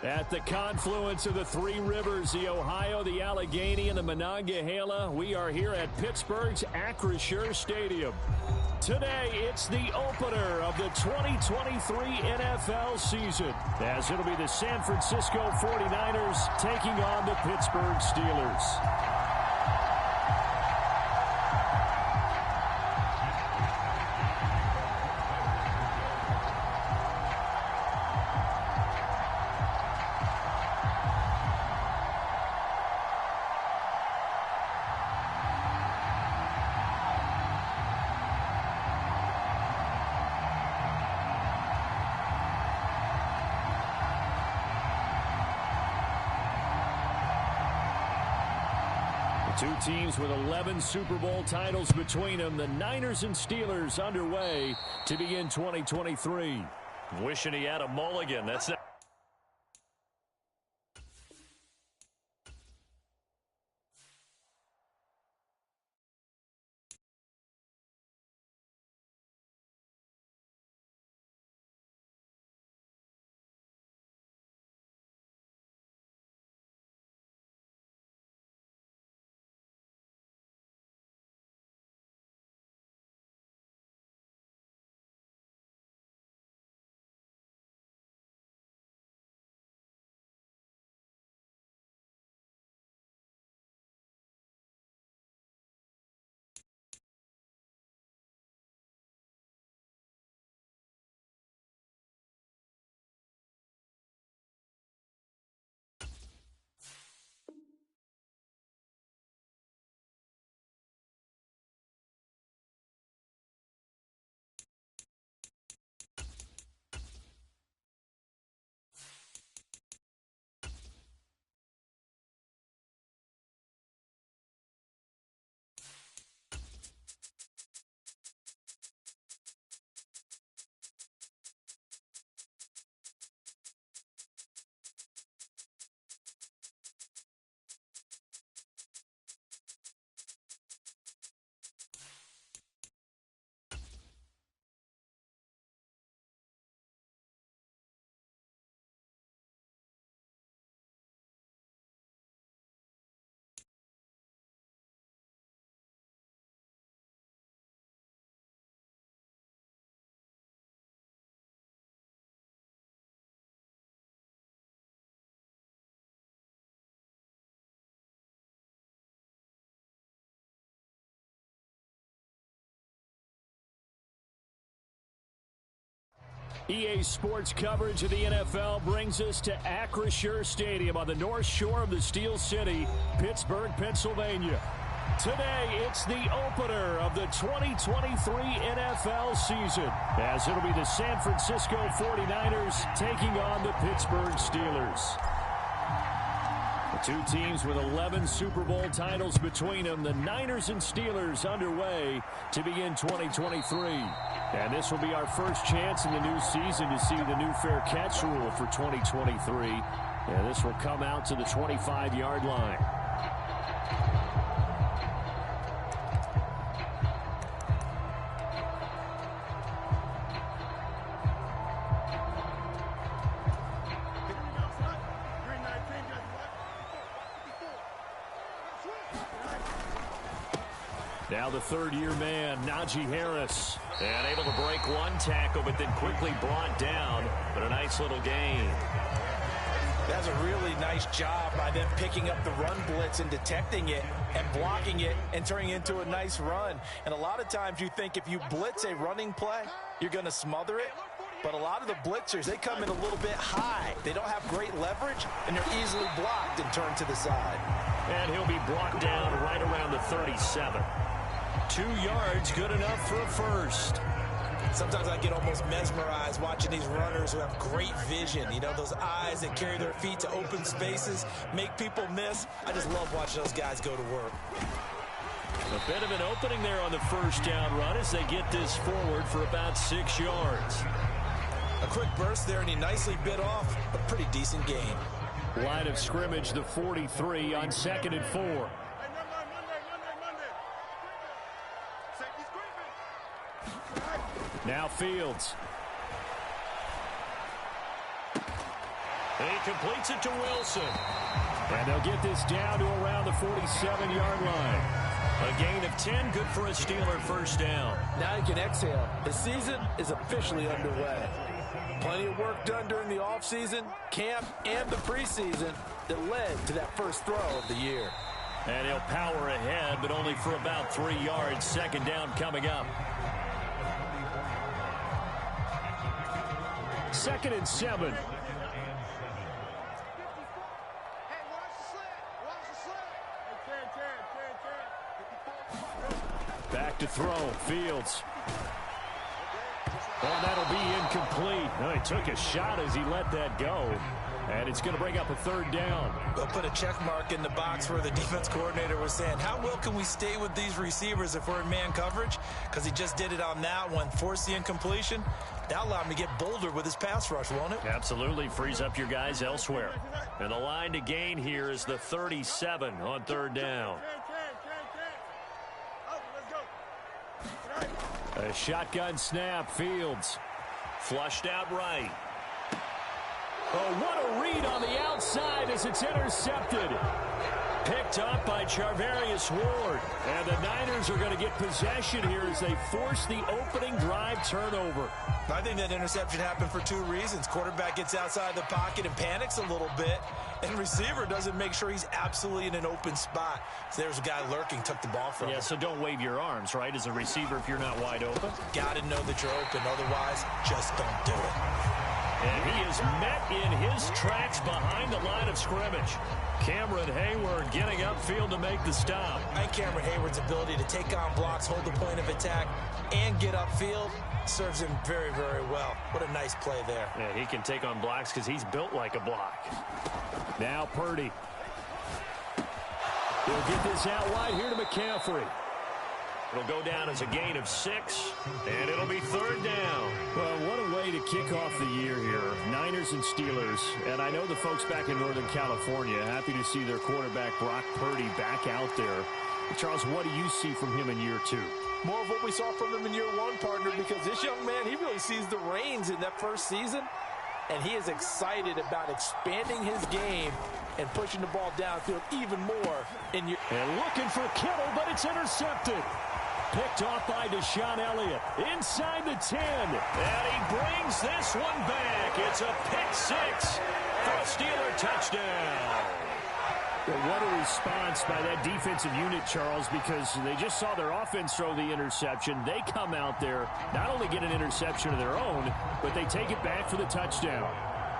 At the confluence of the three rivers, the Ohio, the Allegheny, and the Monongahela, we are here at Pittsburgh's Acrisure Stadium. Today, it's the opener of the 2023 NFL season, as it'll be the San Francisco 49ers taking on the Pittsburgh Steelers. Two teams with 11 Super Bowl titles between them. The Niners and Steelers underway to begin 2023. Wishing he had a mulligan. That's not. EA Sports coverage of the NFL brings us to Acrisure Stadium on the north shore of the Steel City, Pittsburgh, Pennsylvania. Today, it's the opener of the 2023 NFL season, as it'll be the San Francisco 49ers taking on the Pittsburgh Steelers. The two teams with 11 Super Bowl titles between them, the Niners and Steelers underway to begin 2023. And this will be our first chance in the new season to see the new fair catch rule for 2023. And this will come out to the 25-yard line. Now the third-year man, Najee Harris. And able to break one tackle, but then quickly brought down. But a nice little gain. That's a really nice job by them picking up the run blitz and detecting it and blocking it and turning it into a nice run. And a lot of times you think if you blitz a running play, you're going to smother it. But a lot of the blitzers, they come in a little bit high. They don't have great leverage, and they're easily blocked and turned to the side. And he'll be brought down right around the 37. 2 yards, good enough for a first. Sometimes I get almost mesmerized watching these runners who have great vision. You know, those eyes that carry their feet to open spaces, make people miss. I just love watching those guys go to work. A bit of an opening there on the first down run as they get this forward for about 6 yards. A quick burst there, and he nicely bit off a pretty decent gain. Line of scrimmage, the 43 on 2nd and 4. Now Fields. And he completes it to Wilson. And they'll get this down to around the 47-yard line. A gain of 10, good for a Steeler first down. Now you can exhale. The season is officially underway. Plenty of work done during the offseason, camp, and the preseason that led to that first throw of the year. And he'll power ahead, but only for about 3 yards. Second down coming up. 2nd and 7. Back to throw. Fields. Oh, that'll be incomplete. Oh, he took a shot as he let that go. And it's going to bring up a 3rd down. They'll put a check mark in the box where the defense coordinator was saying, how well can we stay with these receivers if we're in man coverage? Because he just did it on that one, forced the incompletion. That'll allow him to get bolder with his pass rush, won't it? Absolutely. Frees up your guys elsewhere. And the line to gain here is the 37 on 3rd down. A shotgun snap. Fields. Flushed out right. Oh, what a read on the outside as it's intercepted. Picked up by Charvarius Ward. And the Niners are going to get possession here as they force the opening drive turnover. I think that interception happened for 2 reasons. Quarterback gets outside the pocket and panics a little bit. And receiver doesn't make sure he's absolutely in an open spot. So there's a guy lurking, took the ball from him. Yeah, so don't wave your arms, right, as a receiver if you're not wide open. Got to know that you're open. Otherwise, just don't do it. And he is met in his tracks behind the line of scrimmage. Cameron Hayward getting upfield to make the stop. I think Cameron Hayward's ability to take on blocks, hold the point of attack, and get upfield serves him very, very well. What a nice play there. Yeah, he can take on blocks because he's built like a block. Now Purdy. He'll get this out wide here to McCaffrey. It'll go down as a gain of 6, and it'll be 3rd down. Well, what a way to kick off the year here. Niners and Steelers. And I know the folks back in Northern California happy to see their quarterback Brock Purdy back out there. Charles, what do you see from him in year 2? More of what we saw from him in year 1, partner, because this young man, he really sees the reins in that first season. And he is excited about expanding his game and pushing the ball downfield even more in year. And looking for Kittle, but it's intercepted. Picked off by Deshaun Elliott. Inside the 10. And he brings this one back. It's a pick 6 for a Steeler touchdown. Well, what a response by that defensive unit, Charles, because they just saw their offense throw the interception. They come out there, not only get an interception of their own, but they take it back for the touchdown.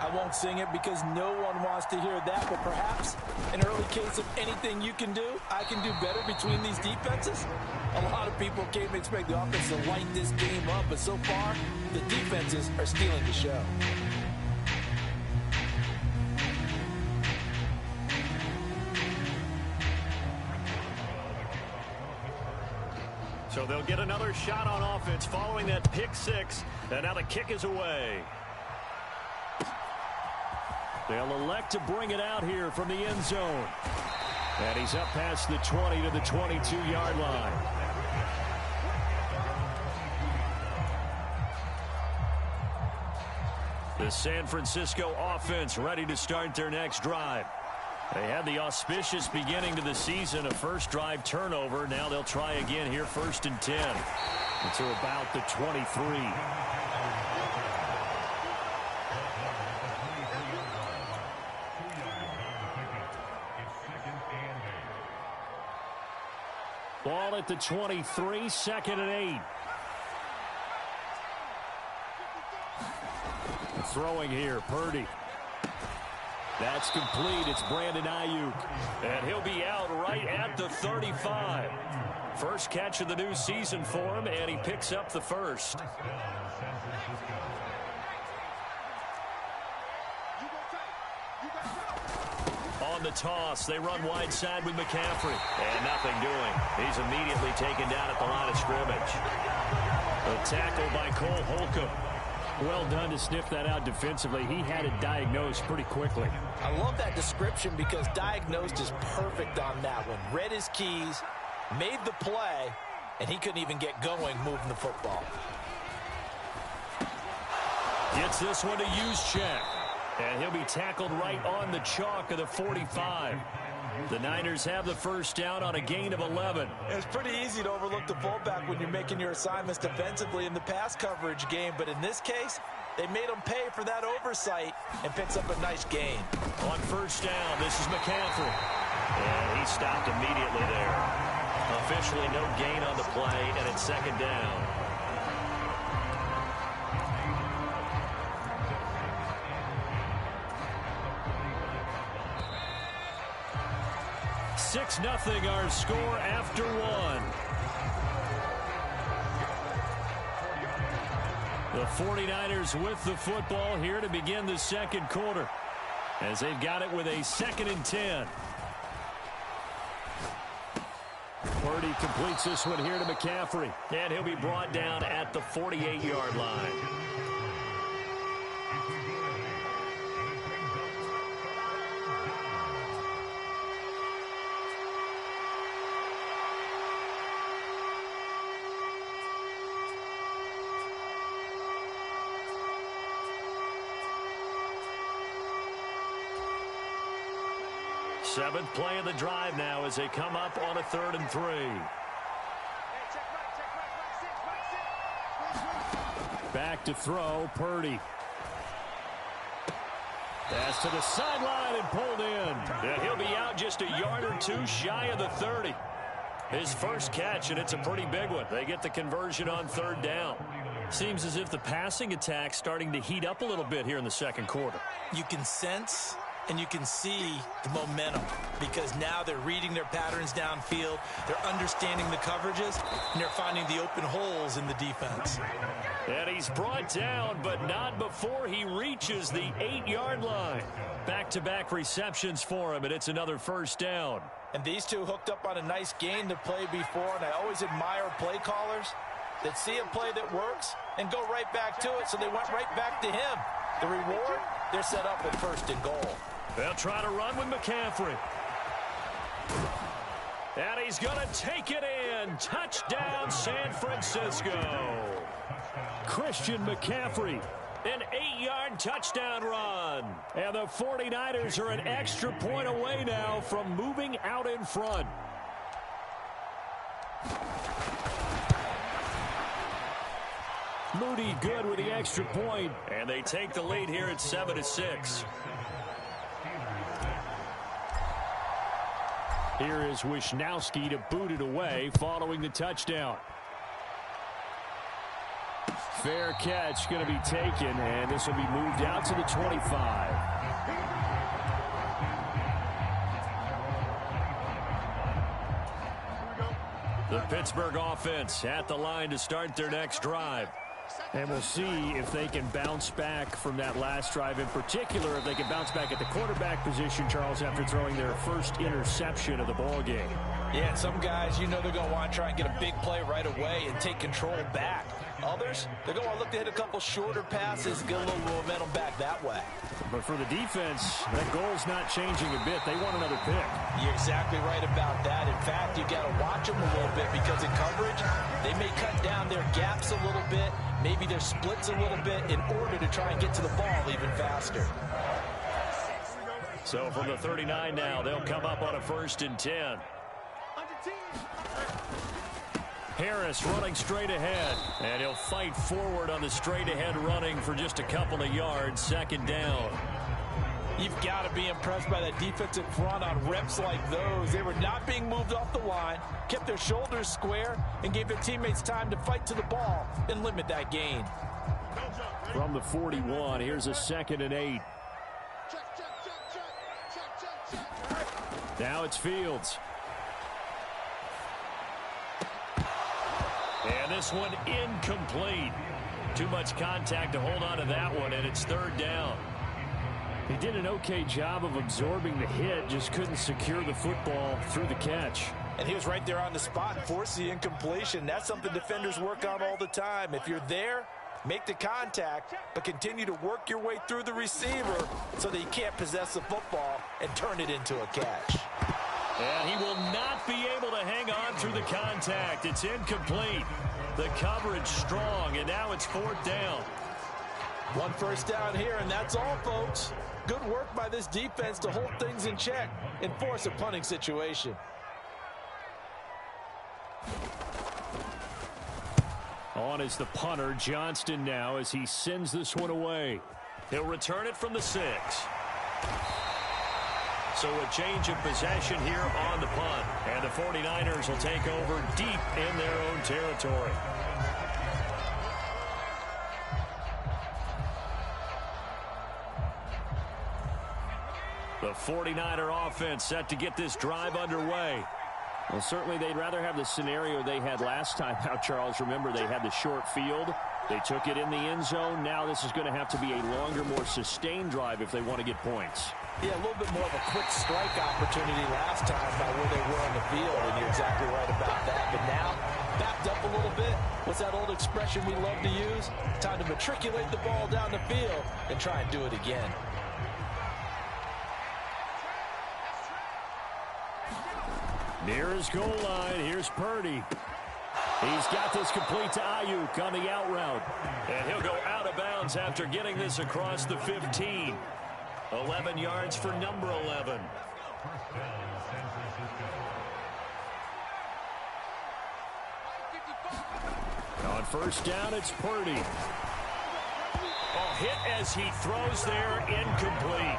I won't sing it because no one wants to hear that, but perhaps an early case of anything you can do, I can do better between these defenses. A lot of people came to expect the offense to light this game up, but so far, the defenses are stealing the show. So they'll get another shot on offense following that pick 6, and now the kick is away. They'll elect to bring it out here from the end zone. And he's up past the 20 to the 22-yard line. The San Francisco offense ready to start their next drive. They had the auspicious beginning to the season, a first drive turnover. Now they'll try again here, 1st and 10. To about the 23. Ball at the 23, 2nd and 8. Throwing here, Purdy. That's complete. It's Brandon Ayuk. And he'll be out right at the 35. First catch of the new season for him, and he picks up the first. On the toss, they run wide side with McCaffrey. And nothing doing. He's immediately taken down at the line of scrimmage. A tackle by Cole Holcomb. Well done to sniff that out defensively. He had it diagnosed pretty quickly. I love that description because diagnosed is perfect on that one. Read his keys, made the play, and he couldn't even get going moving the football. Gets this one to Juszczyk. And he'll be tackled right on the chalk of the 45. The Niners have the first down on a gain of 11. It's pretty easy to overlook the fullback when you're making your assignments defensively in the pass coverage game. But in this case, they made him pay for that oversight and picks up a nice gain. On first down, this is McCaffrey. And he stopped immediately there. Officially no gain on the play, and it's second down. Six nothing our score after one. The 49ers with the football here to begin the second quarter, as they've got it with a 2nd and 10. Purdy completes this one here to McCaffrey. And he'll be brought down at the 48-yard line. Seventh play of the drive now as they come up on a 3rd and 3. Back to throw, Purdy. Pass to the sideline and pulled in. And he'll be out just a yard or two shy of the 30. His first catch, and it's a pretty big one. They get the conversion on 3rd down. Seems as if the passing attack's starting to heat up a little bit here in the second quarter. You can sense and you can see the momentum because now they're reading their patterns downfield, they're understanding the coverages, and they're finding the open holes in the defense. And he's brought down, but not before he reaches the 8-yard line. Back-to-back receptions for him, and it's another first down. And these two hooked up on a nice gain to play before, and I always admire play callers that see a play that works and go right back to it, so they went right back to him. The reward, they're set up with 1st and goal. They'll try to run with McCaffrey. And he's going to take it in. Touchdown, San Francisco. Christian McCaffrey. An 8-yard touchdown run. And the 49ers are an extra point away now from moving out in front. Moody good with the extra point. And they take the lead here at 7-6. Here is Wisnowski to boot it away following the touchdown. Fair catch going to be taken, and this will be moved out to the 25. The Pittsburgh offense at the line to start their next drive. And we'll see if they can bounce back from that last drive. In particular, if they can bounce back at the quarterback position, Charles, after throwing their first interception of the ball game. Yeah, some guys, you know they're going to want to try and get a big play right away and take control back. Others, they're going to look to hit a couple shorter passes, get a little momentum back that way. But for the defense, that goal's not changing a bit. They want another pick. You're exactly right about that. In fact, you got to watch them a little bit because in coverage, they may cut down their gaps a little bit, maybe their splits a little bit in order to try and get to the ball even faster. So from the 39 now, they'll come up on a 1st and 10. Harris running straight ahead, and he'll fight forward on the straight-ahead running for just a couple of yards. 2nd down. You've got to be impressed by that defensive front on reps like those. They were not being moved off the line, kept their shoulders square, and gave their teammates time to fight to the ball and limit that gain. From the 41, here's a 2nd and 8. Now it's Fields. And this one incomplete. Too much contact to hold on to that one, and it's 3rd down. He did an okay job of absorbing the hit, just couldn't secure the football through the catch. And he was right there on the spot and forced the incompletion. That's something defenders work on all the time. If you're there, make the contact, but continue to work your way through the receiver so that he can't possess the football and turn it into a catch. And he will not be able to hang on through the contact. It's incomplete. The coverage strong, and now it's 4th down. One first down here, and that's all, folks. Good work by this defense to hold things in check and force a punting situation. On is the punter, Johnston, now as he sends this one away. He'll return it from the 6. So a change of possession here on the punt. And the 49ers will take over deep in their own territory. The 49er offense set to get this drive underway. Well, certainly they'd rather have the scenario they had last time out, Charles. Remember, they had the short field. They took it in the end zone. Now this is going to have to be a longer, more sustained drive if they want to get points. Yeah, a little bit more of a quick strike opportunity last time by where they were on the field, and you're exactly right about that. But now, backed up a little bit. What's that old expression we love to use? Time to matriculate the ball down the field and try and do it again. Near his goal line, here's Purdy. He's got this complete to Ayuk on the out route. And he'll go out of bounds after getting this across the 15. 11 yards for number 11. On first down, it's Purdy. Oh, hit as he throws there, incomplete.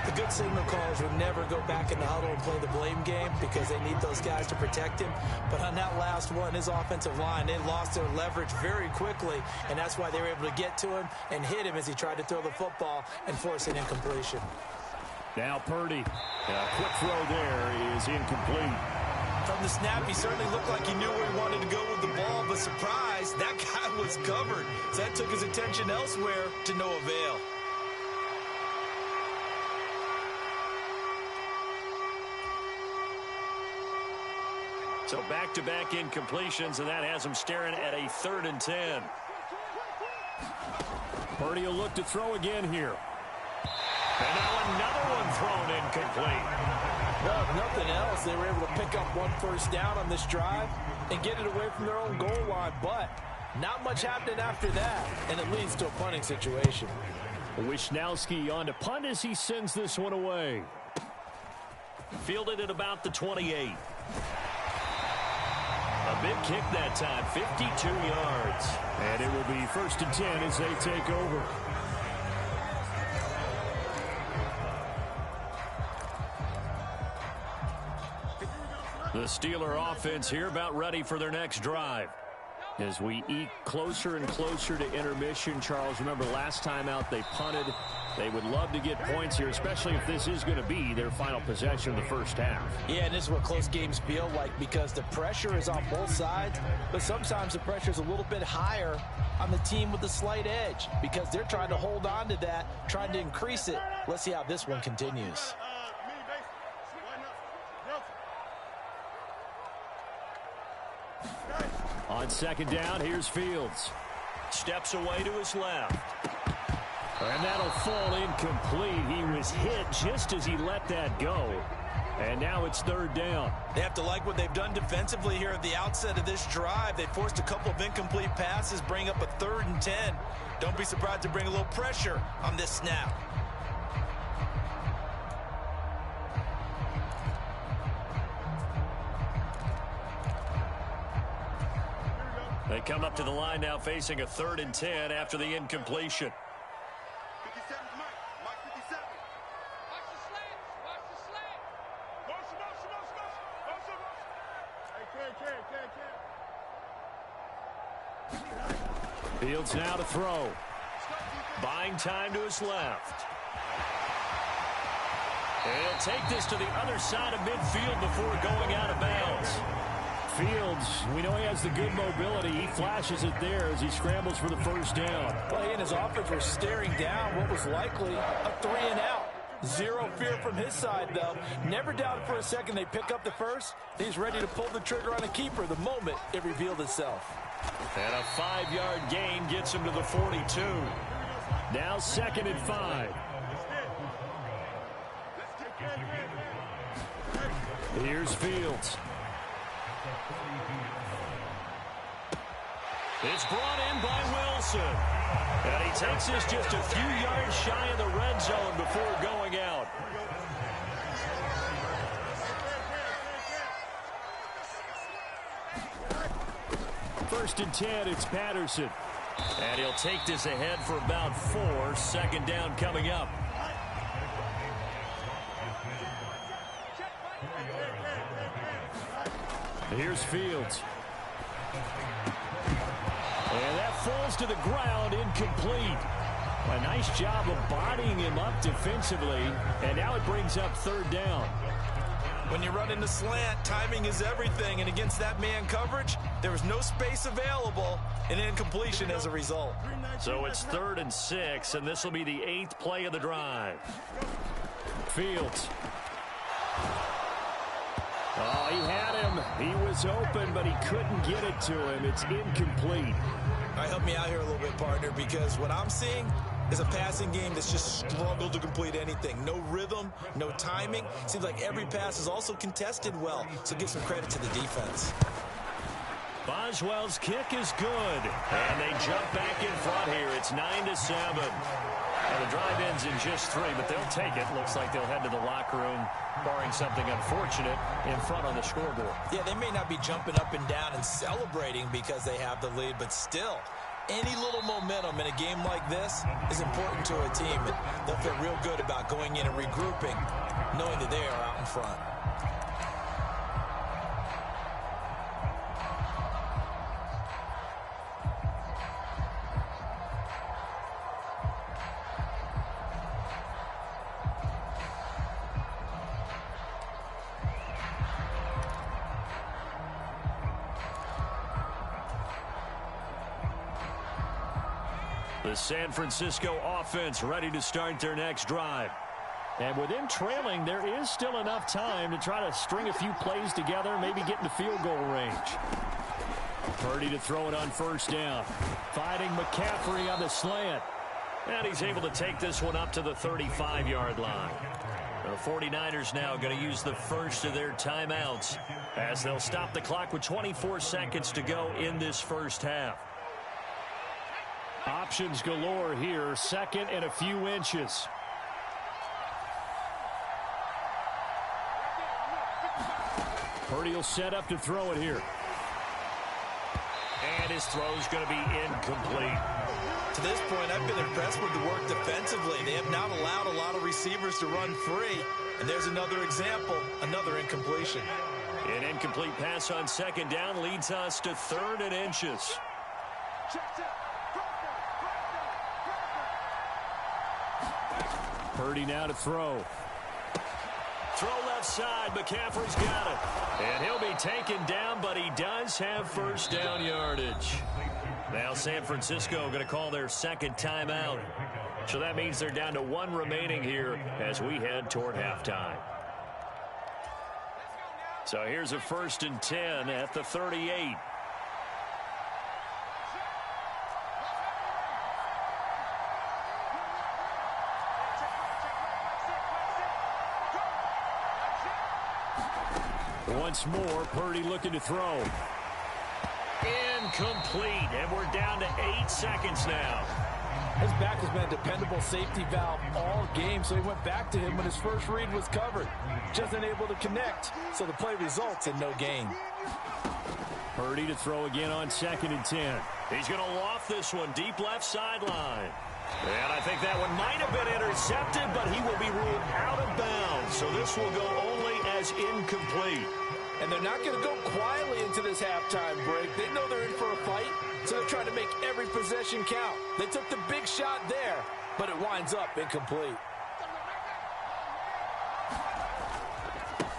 The good signal callers would never go back in the huddle and play the blame game because they need those guys to protect him. But on that last one, his offensive line, they lost their leverage very quickly, and that's why they were able to get to him and hit him as he tried to throw the football and force an incompletion. Now Purdy. A quick throw there is incomplete. From the snap, he certainly looked like he knew where he wanted to go with the ball, but surprise, that guy was covered. So that took his attention elsewhere to no avail. So back-to-back incompletions, and that has him staring at a 3rd and 10. Purdy will look to throw again here. And now another one thrown incomplete. Well, if nothing else, they were able to pick up one first down on this drive and get it away from their own goal line. But not much happening after that, and it leads to a punting situation. Wisnowski on to punt as he sends this one away. Fielded at about the 28. A big kick that time, 52 yards. And it will be 1st and 10 as they take over. The Steeler offense here about ready for their next drive. As we eke closer and closer to intermission, Charles, remember last time out they punted. They would love to get points here, especially if this is going to be their final possession of the first half. Yeah, and this is what close games feel like because the pressure is on both sides, but sometimes the pressure is a little bit higher on the team with the slight edge because they're trying to hold on to that, trying to increase it. Let's see how this one continues. On 2nd down, here's Fields. Steps away to his left. And that'll fall incomplete. He was hit just as he let that go. And now it's 3rd down. They have to like what they've done defensively here at the outset of this drive. They forced a couple of incomplete passes, bring up a 3rd and 10. Don't be surprised to bring a little pressure on this snap. They come up to the line now facing a 3rd and 10 after the incompletion. Fields now to throw. Buying time to his left. And he'll take this to the other side of midfield before going out of bounds. Fields, we know he has the good mobility. He flashes it there as he scrambles for the first down. Well, he and his offense were staring down what was likely a 3 and out. Zero fear from his side, though. Never doubted for a second they pick up the first. He's ready to pull the trigger on a keeper the moment it revealed itself. And a 5-yard gain gets him to the 42. Now 2nd and 5. Here's Fields. It's brought in by Wilson. And he takes this just a few yards shy of the red zone before going out. First and 10, it's Patterson. And he'll take this ahead for about 4. Second down coming up. Here's Fields. And that falls to the ground, incomplete. A nice job of bodying him up defensively, and now it brings up third down. When you run in the slant, timing is everything, and against that man coverage, there was no space available, and incompletion as a result. So it's 3rd and 6, and this will be the 8th play of the drive. Fields. Oh, he had him. He was open, but he couldn't get it to him. It's incomplete. All right, help me out here a little bit, partner, because what I'm seeing is a passing game that's just struggled to complete anything. No rhythm, no timing. Seems like every pass is also contested well, so give some credit to the defense. Boswell's kick is good, and they jump back in front here. It's 9-7. Well, the drive ends in just 3, but they'll take it. Looks like they'll head to the locker room, barring something unfortunate, in front on the scoreboard. Yeah, they may not be jumping up and down and celebrating because they have the lead, but still, any little momentum in a game like this is important to a team. And they'll feel real good about going in and regrouping, knowing that they are out in front. The San Francisco offense ready to start their next drive. And with them trailing, there is still enough time to try to string a few plays together, maybe get into field goal range. Purdy to throw it on first down. Fighting McCaffrey on the slant. And he's able to take this one up to the 35-yard line. The 49ers now going to use the first of their timeouts as they'll stop the clock with 24 seconds to go in this first half. Options galore here. 2nd and a few inches. Purdy will set up to throw it here. And his throw's going to be incomplete. To this point, I've been impressed with the work defensively. They have not allowed a lot of receivers to run free. And there's another example, another incompletion. An incomplete pass on 2nd down leads us to 3rd and inches. Purdy now to throw. Throw left side. McCaffrey's got it. And he'll be taken down, but he does have first down yardage. Now San Francisco going to call their 2nd timeout. So that means they're down to 1 remaining here as we head toward halftime. So here's a 1st and 10 at the 38. Once more, Purdy looking to throw. Incomplete, and we're down to 8 seconds now. His back has been a dependable safety valve all game, so he went back to him when his first read was covered. Just unable to connect, so the play results in no gain. Purdy to throw again on 2nd and 10. He's going to loft this one deep left sideline. And I think that one might have been intercepted, but he will be ruled out of bounds. So this will go only as incomplete. And they're not going to go quietly into this halftime break. They know they're in for a fight, so they're trying to make every possession count. They took the big shot there, but it winds up incomplete.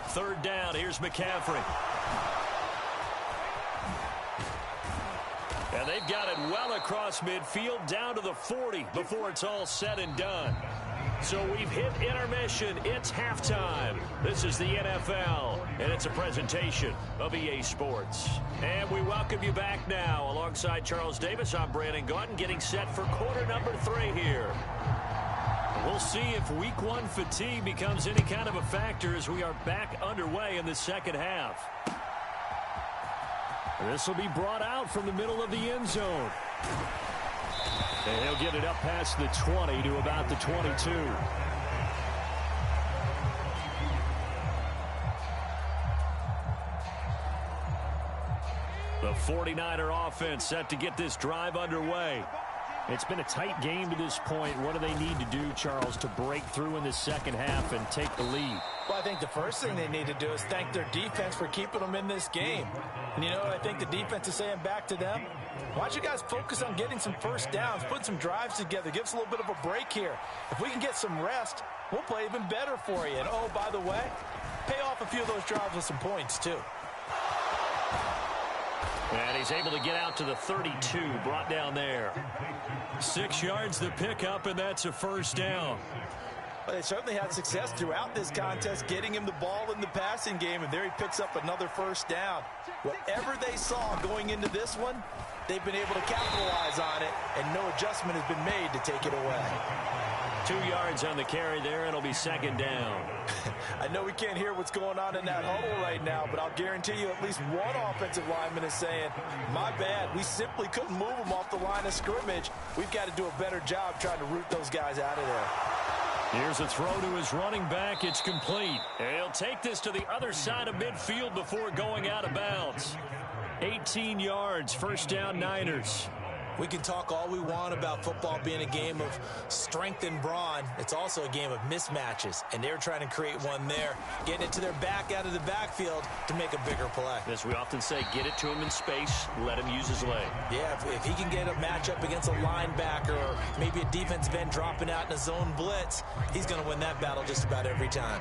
3rd down, here's McCaffrey. And they've got it well across midfield, down to the 40 before it's all said and done. So we've hit intermission. It's halftime. This is the NFL, and it's a presentation of EA Sports. And we welcome you back now. Alongside Charles Davis, I'm Brandon Gaudin, getting set for quarter number 3 here. We'll see if week 1 fatigue becomes any kind of a factor as we are back underway in the second half. This will be brought out from the middle of the end zone. And he'll get it up past the 20 to about the 22. The 49er offense set to get this drive underway. It's been a tight game to this point. What do they need to do, Charles, to break through in the second half and take the lead? Well, I think the first thing they need to do is thank their defense for keeping them in this game. And you know what I think the defense is saying back to them? Why don't you guys focus on getting some first downs, putting some drives together, give us a little bit of a break here. If we can get some rest, we'll play even better for you. And, oh, by the way, pay off a few of those drives with some points, too. And he's able to get out to the 32, brought down there. 6 yards the pickup, and that's a first down. Well, they certainly had success throughout this contest, getting him the ball in the passing game, and there he picks up another first down. Whatever they saw going into this one, they've been able to capitalize on it, and no adjustment has been made to take it away. 2 yards on the carry there, and it'll be second down. I know we can't hear what's going on in that huddle right now, but I'll guarantee you at least one offensive lineman is saying, my bad, we simply couldn't move them off the line of scrimmage. We've got to do a better job trying to root those guys out of there. Here's a throw to his running back. It's complete. And he'll take this to the other side of midfield before going out of bounds. 18 yards, first down Niners. We can talk all we want about football being a game of strength and brawn. It's also a game of mismatches, and they're trying to create one there, getting it to their back out of the backfield to make a bigger play. As we often say, get it to him in space, let him use his leg. Yeah, if he can get a matchup against a linebacker or maybe a defensive end dropping out in a zone blitz, he's going to win that battle just about every time.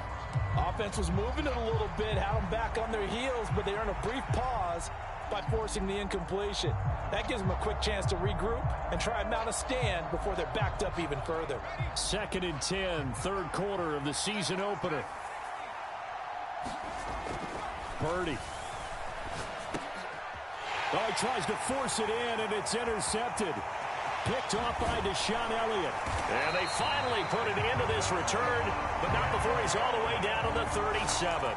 Offense was moving it a little bit, had them back on their heels, but they earned a brief pause by forcing the incompletion. That gives them a quick chance to regroup and try and mount a stand before they're backed up even further. 2nd and 10, third quarter of the season opener. Purdy. Oh, he tries to force it in, and it's intercepted. Picked off by Deshaun Elliott. And they finally put it into this return, but not before he's all the way down to the 37.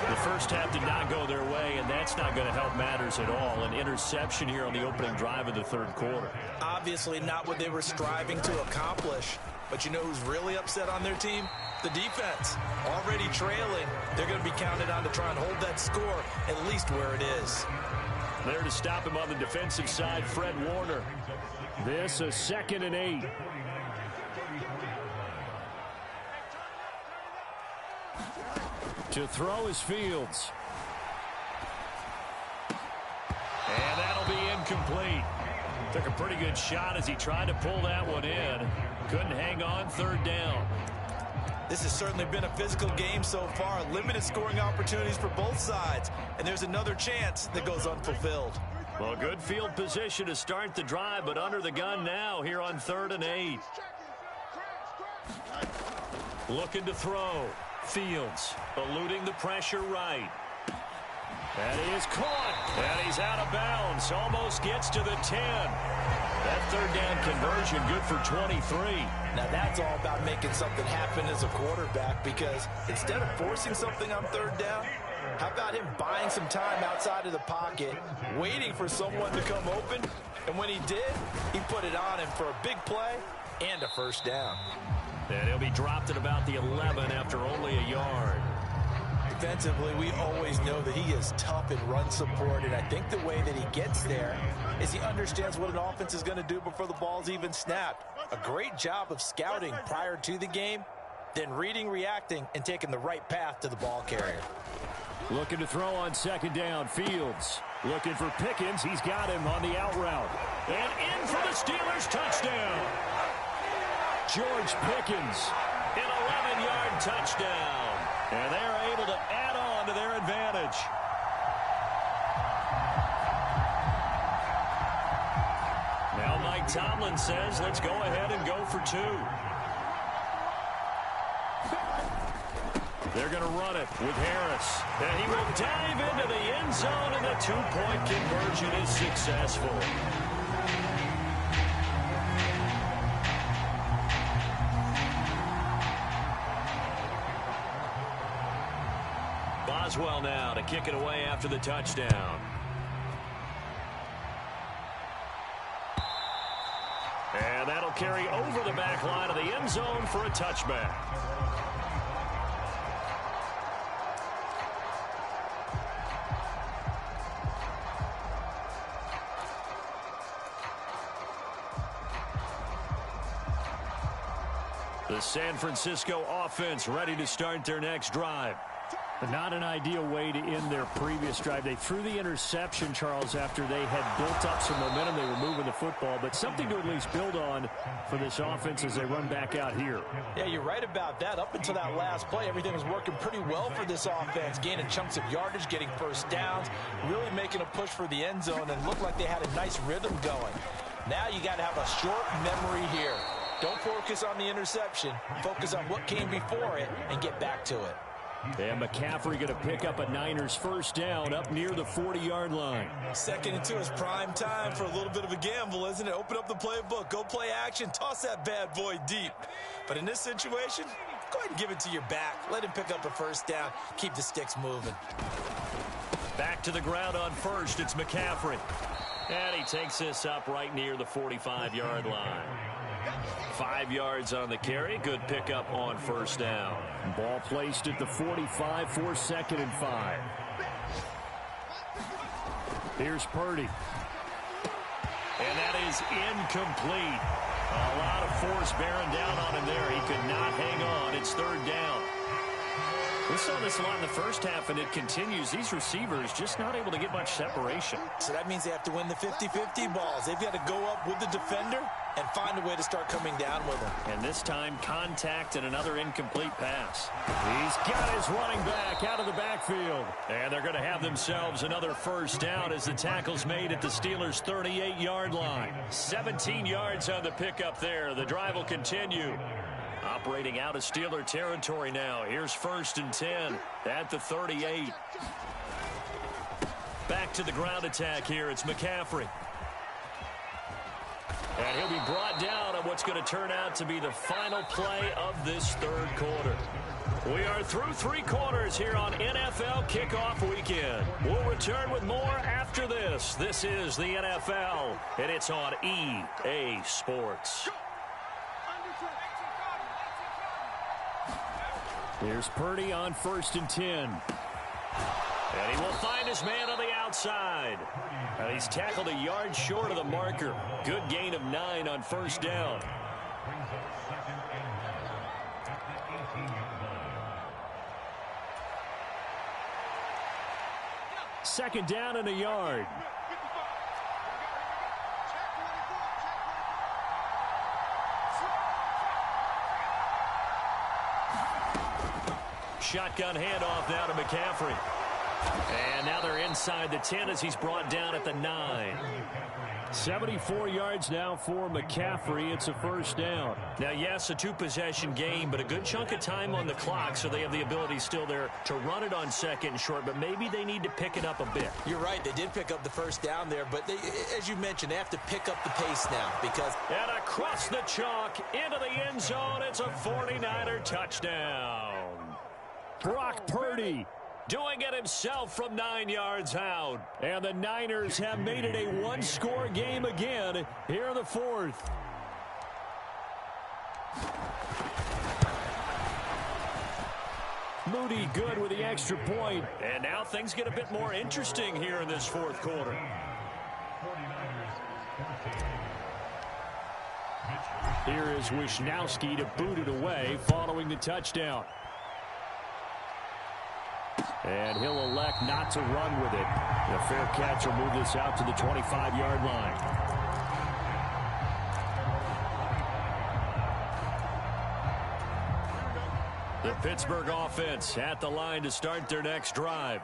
The first half did not go their way, and that's not going to help matters at all. An interception here on the opening drive of the third quarter. Obviously not what they were striving to accomplish. But you know who's really upset on their team? The defense. Already trailing. They're going to be counted on to try and hold that score at least where it is. There to stop him on the defensive side, Fred Warner. This a 2nd and 8. To throw is Fields. And that'll be incomplete. Took a pretty good shot as he tried to pull that one in. Couldn't hang on, third down. This has certainly been a physical game so far. Limited scoring opportunities for both sides. And there's another chance that goes unfulfilled. Well, good field position to start the drive, but under the gun now here on 3rd and 8. Looking to throw. Fields eluding the pressure right. That is caught. And he's out of bounds. Almost gets to the 10. That third down conversion good for 23. Now that's all about making something happen as a quarterback, because instead of forcing something on third down, how about him buying some time outside of the pocket, waiting for someone to come open, and when he did, he put it on him for a big play and a first down. And he'll be dropped at about the 11 after only a yard. Defensively, we always know that he is tough in run support, and I think the way that he gets there is he understands what an offense is going to do before the ball's even snapped. A great job of scouting prior to the game, then reading, reacting, and taking the right path to the ball carrier. Looking to throw on 2nd down. Fields looking for Pickens. He's got him on the out route. And in for the Steelers touchdown. George Pickens. An 11-yard touchdown. And they're able to add on to their advantage. Now Mike Tomlin says, let's go ahead and go for 2. They're going to run it with Harris. And he will dive into the end zone, and the 2-point conversion is successful. Boswell now to kick it away after the touchdown. carry over the back line of the end zone for a touchback. The San Francisco offense ready to start their next drive. But not an ideal way to end their previous drive. They threw the interception, Charles, after they had built up some momentum. They were moving the football, but something to at least build on for this offense as they run back out here. Yeah, you're right about that. Up until that last play, everything was working pretty well for this offense, gaining chunks of yardage, getting first downs, really making a push for the end zone, and looked like they had a nice rhythm going. Now you got to have a short memory here. Don't focus on the interception. Focus on what came before it and get back to it. And McCaffrey going to pick up a Niners first down up near the 40-yard line. 2nd and 2 is prime time for a little bit of a gamble, isn't it? Open up the playbook, go play action, toss that bad boy deep. But in this situation, go ahead and give it to your back. Let him pick up a first down. Keep the sticks moving. Back to the ground on first. It's McCaffrey. And he takes this up right near the 45-yard line. 5 yards on the carry. Good pickup on first down. Ball placed at the 45 for 2nd and 5. Here's Purdy. And that is incomplete. A lot of force bearing down on him there. He could not hang on. It's 3rd down. We saw this a lot in the first half, and it continues. These receivers just not able to get much separation. So that means they have to win the 50-50 balls. They've got to go up with the defender and find a way to start coming down with him. And this time, contact and another incomplete pass. He's got his running back out of the backfield. And they're going to have themselves another first down as the tackle's made at the Steelers' 38-yard line. 17 yards on the pickup there. The drive will continue. Operating out of Steeler territory now. Here's 1st and 10 at the 38. Back to the ground attack here. It's McCaffrey. And he'll be brought down on what's going to turn out to be the final play of this 3rd quarter. We are through 3 quarters here on NFL Kickoff Weekend. We'll return with more after this. This is the NFL, and it's on EA Sports. Here's Purdy on 1st and 10. And he will find his man on the outside. And he's tackled a yard short of the marker. Good gain of 9 on first down. Second down and a yard. Shotgun handoff now to McCaffrey. And now they're inside the 10 as he's brought down at the 9. 74 yards now for McCaffrey. It's a first down. Now, yes, a 2-possession game, but a good chunk of time on the clock, so they have the ability still there to run it on 2nd and short, but maybe they need to pick it up a bit. You're right. They did pick up the first down there, but they, as you mentioned, they have to pick up the pace now because... And across the chalk into the end zone, it's a 49er touchdown. Brock Purdy doing it himself from 9 yards out. And the Niners have made it a one-score game again here in the 4th. Moody good with the extra point. And now things get a bit more interesting here in this 4th quarter. Here is Wisnowski to boot it away following the touchdown. And he'll elect not to run with it. The fair catch will move this out to the 25-yard line. The Pittsburgh offense at the line to start their next drive.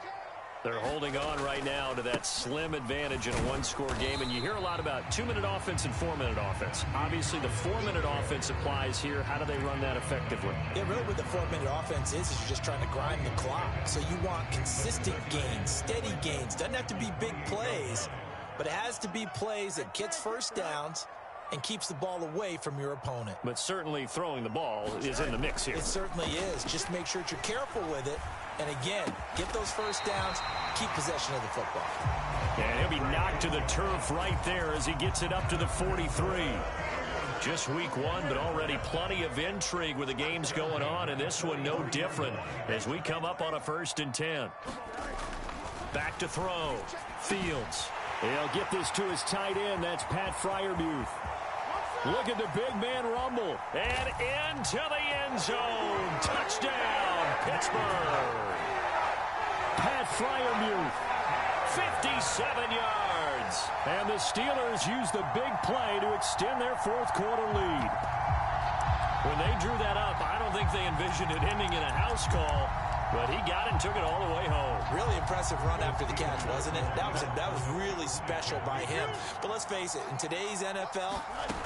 They're holding on right now to that slim advantage in a one-score game. And you hear a lot about 2-minute offense and 4-minute offense. Obviously, the 4-minute offense applies here. How do they run that effectively? Yeah, really what the 4-minute offense is you're just trying to grind the clock. So you want consistent gains, steady gains. Doesn't have to be big plays, but it has to be plays that gets first downs and keeps the ball away from your opponent. But certainly throwing the ball is in the mix here. It certainly is. Just make sure that you're careful with it. And again, get those first downs, keep possession of the football. And he'll be knocked to the turf right there as he gets it up to the 43. Just week one, but already plenty of intrigue with the games going on, and this one no different as we come up on a 1st and 10. Back to throw. Fields. He'll get this to his tight end. That's Pat Freiermuth. Look at the big man rumble. And into the end zone. Touchdown, Pittsburgh. Pat Freiermuth. 57 yards. And the Steelers use the big play to extend their 4th quarter lead. When they drew that up, I don't think they envisioned it ending in a house call, but he got it and took it all the way home. Really impressive run after the catch, wasn't it? That was really special by him. But let's face it, in today's NFL,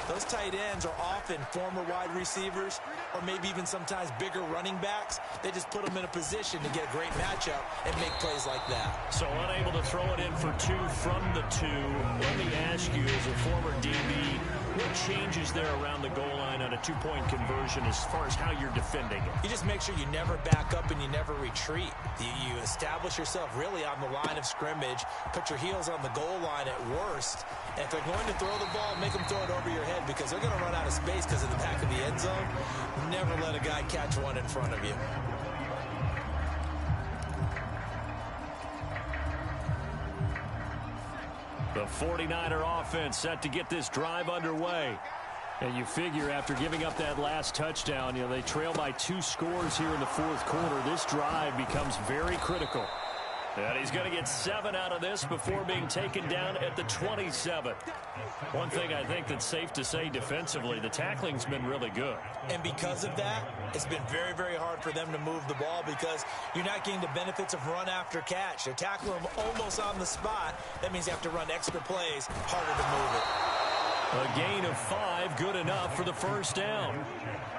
those tight ends are often former wide receivers or maybe even sometimes bigger running backs. They just put them in a position to get a great matchup and make plays like that. So unable to throw it in for 2 from the 2. Let me ask you, as a former DB, what changes there around the goal line on a 2-point conversion as far as how you're defending it? You just make sure you never back up and you never retreat. You establish yourself really on the line of scrimmage, put your heels on the goal line at worst, and if they're going to throw the ball, make them throw it over your head because they're going to run out of space because of the back of the end zone. Never let a guy catch one in front of you. The 49er offense set to get this drive underway. And you figure after giving up that last touchdown, they trail by 2 scores here in the 4th quarter. This drive becomes very critical. And he's going to get 7 out of this before being taken down at the 27. One thing I think that's safe to say defensively, the tackling's been really good. And because of that, it's been very, very hard for them to move the ball because you're not getting the benefits of run after catch. They're tackling them almost on the spot. That means you have to run extra plays, harder to move it. A gain of 5, good enough for the 1st down.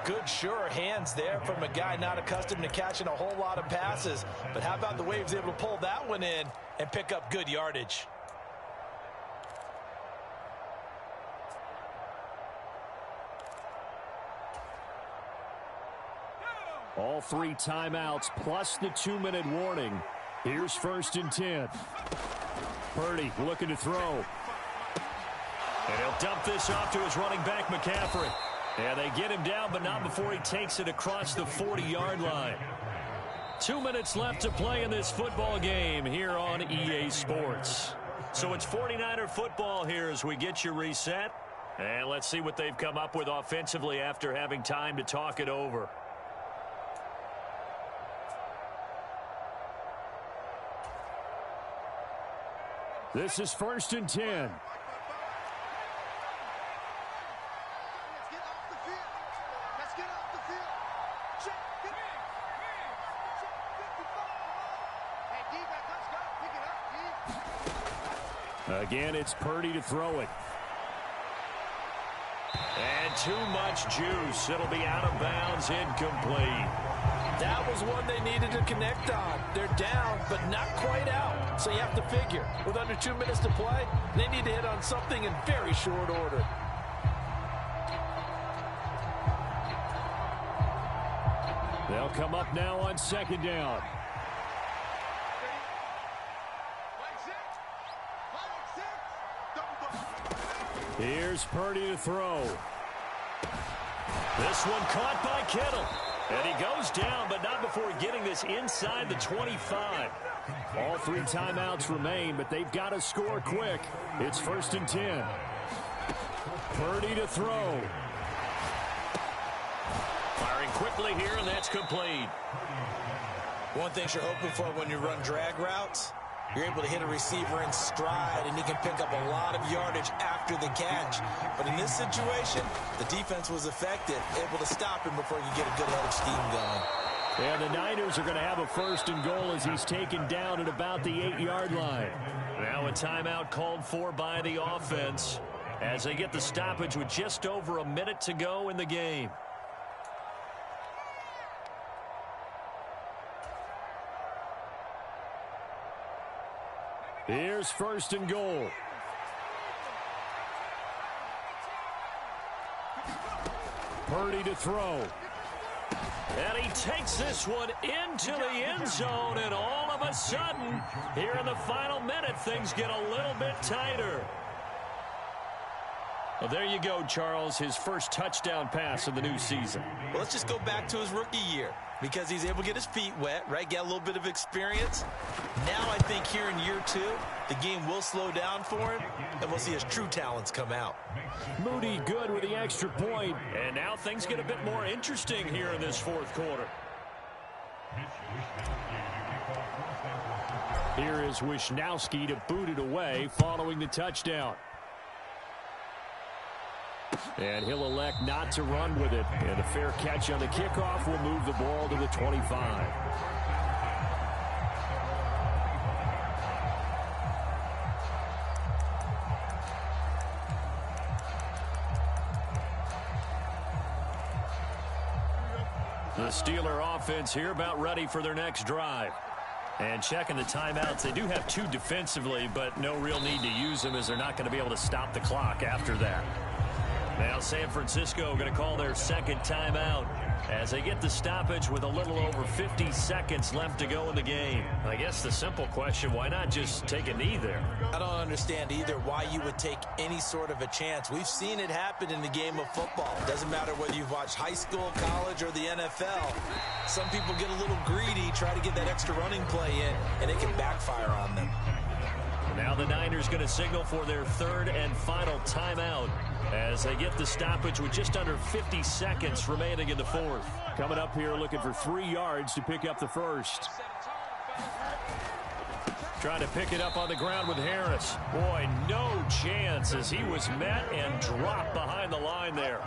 Good, sure hands there from a guy not accustomed to catching a whole lot of passes. But how about the way he was able to pull that one in and pick up good yardage? All 3 timeouts plus the 2-minute warning. Here's 1st and 10. Purdy looking to throw. And he'll dump this off to his running back, McCaffrey. And they get him down, but not before he takes it across the 40-yard line. 2 minutes left to play in this football game here on EA Sports. So it's 49er football here as we get you reset. And let's see what they've come up with offensively after having time to talk it over. This is 1st and 10. Again, it's Purdy to throw it. And too much juice. It'll be out of bounds, incomplete. That was one they needed to connect on. They're down, but not quite out. So you have to figure, with under 2 minutes to play, they need to hit on something in very short order. They'll come up now on 2nd down. Here's Purdy to throw. This one caught by Kittle. And he goes down, but not before getting this inside the 25. All 3 timeouts remain, but they've got to score quick. It's 1st and 10. Purdy to throw. Firing quickly here, and that's complete. One thing you're hoping for when you run drag routes, you're able to hit a receiver in stride, and he can pick up a lot of yardage after the catch. But in this situation, the defense was effective, able to stop him before he could get a good head of steam going. And the Niners are going to have a 1st and goal as he's taken down at about the 8-yard line. Now a timeout called for by the offense as they get the stoppage with just over a minute to go in the game. Here's 1st and goal. Purdy to throw. And he takes this one into the end zone, and all of a sudden, here in the final minute, things get a little bit tighter. Well, there you go, Charles, his first touchdown pass of the new season. Well, let's just go back to his rookie year because he's able to get his feet wet, right? Get a little bit of experience. Now I think here in year 2, the game will slow down for him, and we'll see his true talents come out. Moody good with the extra point. And now things get a bit more interesting here in this fourth quarter. Here is Wisnowski to boot it away following the touchdown. And he'll elect not to run with it. And a fair catch on the kickoff will move the ball to the 25. The Steeler offense here about ready for their next drive. And checking the timeouts, they do have 2 defensively, but no real need to use them as they're not going to be able to stop the clock after that. Now San Francisco going to call their second timeout as they get the stoppage with a little over 50 seconds left to go in the game. I guess the simple question, why not just take a knee there? I don't understand either why you would take any sort of a chance. We've seen it happen in the game of football. It doesn't matter whether you've watched high school, college, or the NFL. Some people get a little greedy, try to get that extra running play in, and it can backfire on them. Now the Niners going to signal for their third and final timeout as they get the stoppage with just under 50 seconds remaining in the fourth. Coming up here looking for 3 yards to pick up the first. Trying to pick it up on the ground with Harris. Boy, no chance as he was met and dropped behind the line there.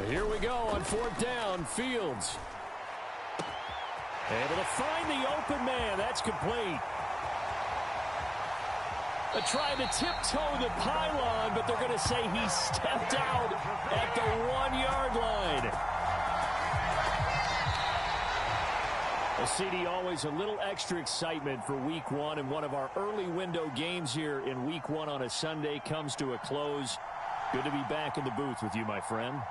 Here we go on 4th down. Fields able to find the open man. That's complete. They're trying to tiptoe the pylon, but they're going to say he stepped out at the 1-yard line. Well, CD, always a little extra excitement for Week 1, and one of our early window games here in Week 1 on a Sunday comes to a close. Good to be back in the booth with you, my friend.